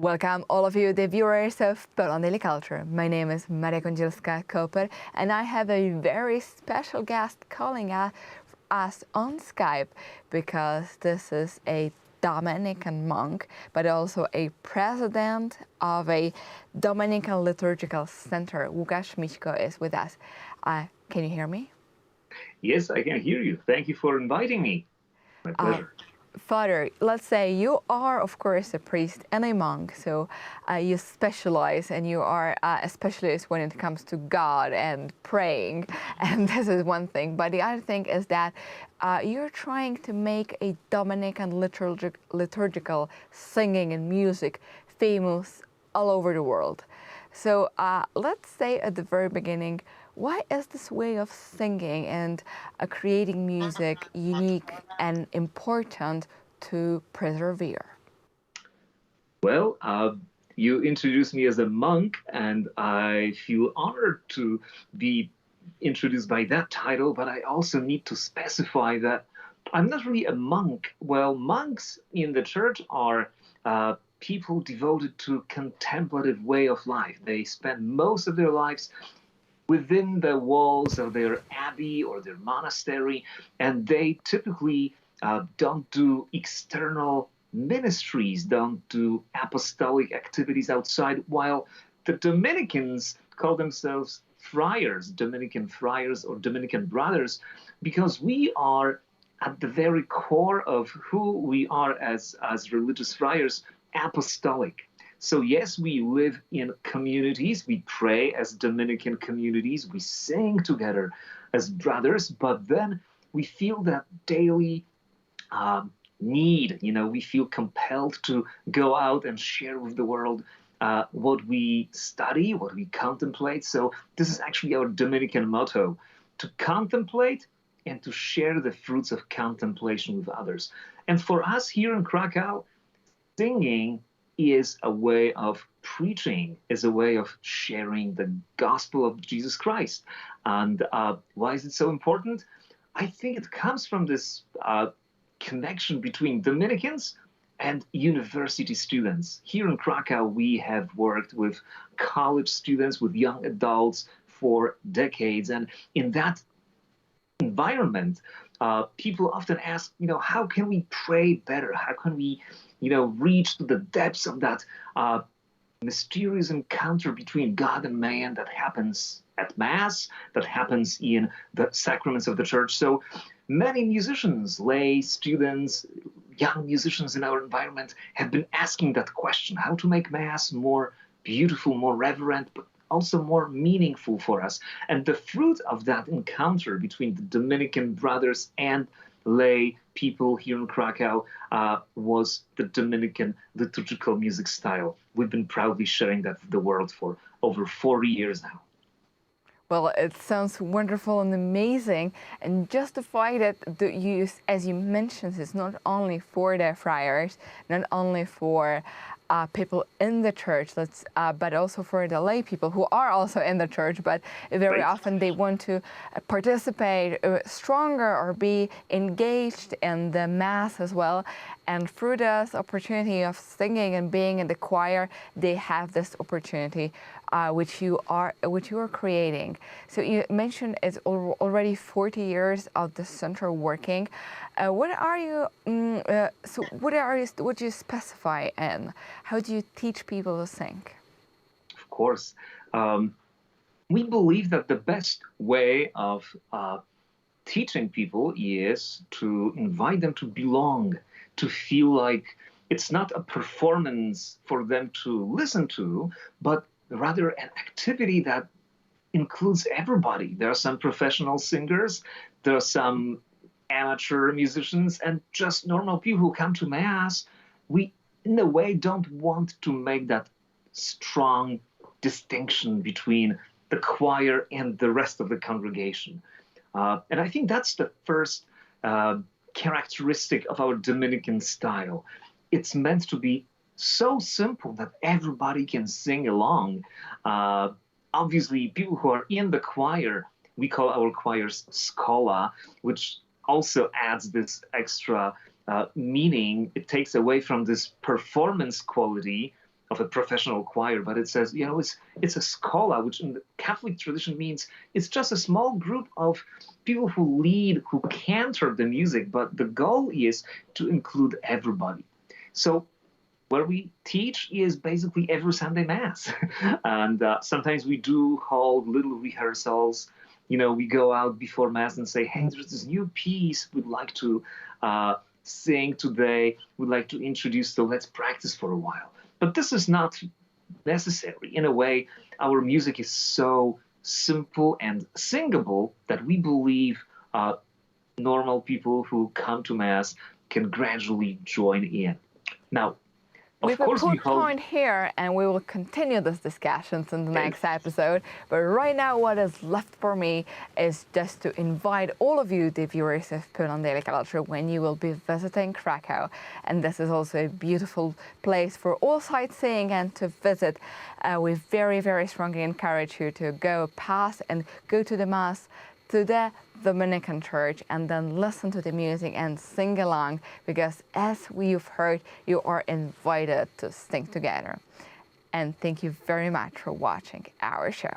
Welcome all of you, the viewers of Poland Daily Culture. My name is Maria Kądzielska-Koper and I have a very special guest calling us on Skype because this is a Dominican monk, but also a president of a Dominican liturgical center. Łukasz Miśko is with us. Can you hear me? Yes, I can hear you. Thank you for inviting me. My pleasure. Father, let's say you are, of course, a priest and a monk, so you specialize and you are a specialist when it comes to God and praying, and this is one thing. But the other thing is that you're trying to make a Dominican liturgical singing and music famous all over the world. So let's say at the very beginning, why is this way of singing and creating music unique and important to persevere? Well, you introduced me as a monk, and I feel honored to be introduced by that title, but I also need to specify that I'm not really a monk. Well, monks in the church are people devoted to contemplative way of life. They spend most of their lives within the walls of their abbey or their monastery, and they typically don't do external ministries, don't do apostolic activities outside, while the Dominicans call themselves friars, Dominican friars or Dominican brothers, because we are at the very core of who we are as religious friars, apostolic. So yes, we live in communities, we pray as Dominican communities, we sing together as brothers, but then we feel that daily need, we feel compelled to go out and share with the world what we study, what we contemplate. So this is actually our Dominican motto, to contemplate and to share the fruits of contemplation with others. And for us here in Krakow, singing is a way of preaching, is a way of sharing the gospel of Jesus Christ. And why is it so important? I think it comes from this connection between Dominicans and university students. Here in Krakow, we have worked with college students, with young adults for decades. And in that environment, people often ask, how can we pray better? How can we reach to the depths of that mysterious encounter between God and man that happens at Mass, that happens in the sacraments of the church. So many musicians, lay students, young musicians in our environment have been asking that question, how to make Mass more beautiful, more reverent, but also more meaningful for us. And the fruit of that encounter between the Dominican brothers and lay people here in Krakow was the Dominican liturgical music style. We've been proudly sharing that with the world for over 40 years now. Well, it sounds wonderful and amazing, and justify that the use, as you mentioned, is not only for the friars, not only for people in the church, but also for the lay people who are also in the church, but very often they want to participate stronger or be engaged in the Mass as well. And through this opportunity of singing and being in the choir, they have this opportunity which you are creating. So you mentioned it's already 40 years of the center working. What do you specify in? How do you teach people to sing? Of course. We believe that the best way of teaching people is to invite them to belong, to feel like it's not a performance for them to listen to, but rather an activity that includes everybody. There are some professional singers, there are some amateur musicians, and just normal people who come to Mass. We, in a way, don't want to make that strong distinction between the choir and the rest of the congregation. And I think that's the first characteristic of our Dominican style. It's meant to be so simple that everybody can sing along. Obviously, people who are in the choir, we call our choirs schola, which also adds this extra meaning. It takes away from this performance quality of a professional choir, but it says, it's a schola, which in the Catholic tradition means it's just a small group of people who lead, who cantor the music, but the goal is to include everybody. So what we teach is basically every Sunday Mass. And sometimes we do hold little rehearsals. We go out before Mass and say, hey, there's this new piece we'd like to sing today. We'd like to introduce, so let's practice for a while. But this is not necessary. In a way, our music is so simple and singable that we believe normal people who come to Mass can gradually join in. Now, We of will course, we put hope. point here and we will continue this discussions in the next episode. But right now what is left for me is just to invite all of you, the viewers of Poland Daily Culture, when you will be visiting Krakow. And this is also a beautiful place for all sightseeing and to visit. We very, very strongly encourage you to go past and go to the Mass, to the Dominican church, and then listen to the music and sing along, because as we've heard, you are invited to sing together. And thank you very much for watching our show.